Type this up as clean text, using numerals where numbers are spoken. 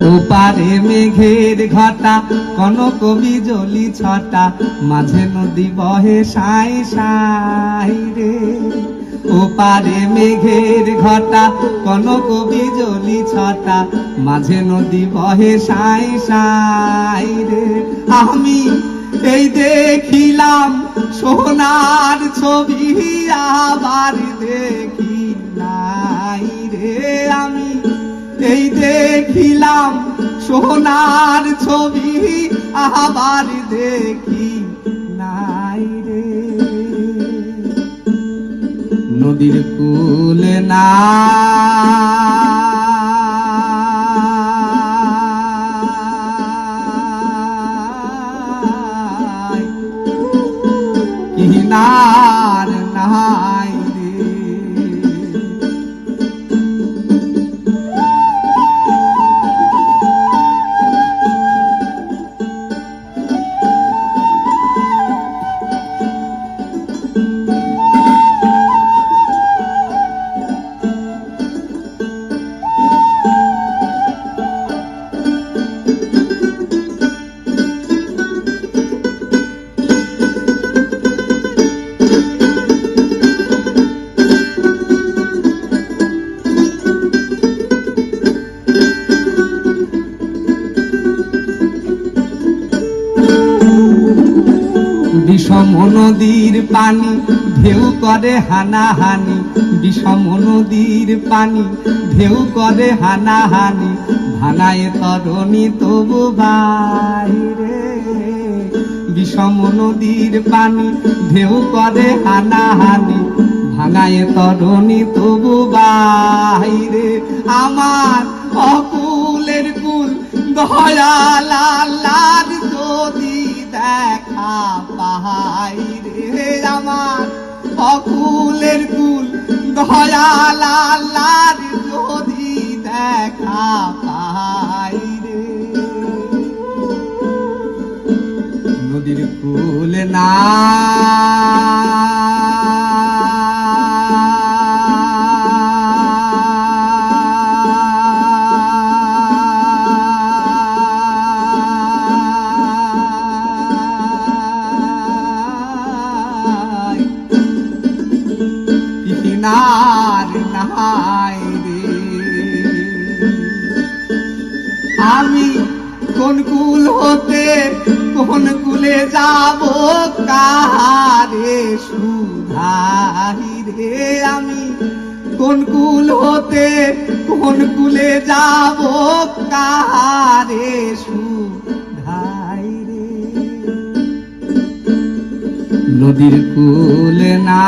ওপারে মেঘের ঘটা কনক বিজলি ছটা মাঝে নদী বহে সাই সাই রে। ওপারে মেঘের ঘটা কনক বিজলি ছটা মাঝে নদী বহে সাই সাই রে। আমি এই দেখিলাম সোনার ছবি আবার দেখি নাই রে। আমি এই দেখিলাম সোনার ছবি আবার দেখি নাই রে। নদীর কূলে না কিনার নাই রে। বিষম নদীর পানি ঢেউ করে হানাহানি, বিষম নদীর পানি ঢেউ করে হানাহানি, ভাঙায় তরণী তবু বাইরে। বিষম নদীর পানি ঢেউ করে হানাহানি, ভাঙায় তরণী তবু বাইরে। আমার অকুলের কুল দয়াল আল্লাহর যদি দেখা পাই রে। আমার অকুলের কুল দয়াল আল্লাহর যদি দেখা পাই রে। নদীর কুল না কিনার নাই রে। আমি কোন কুল হতে কোন কুলে যাব কারে সুধাই রে। আমি কোন কুল হতে কোন কুলে যাব কারে সুধাই রে। নদীর কুলে না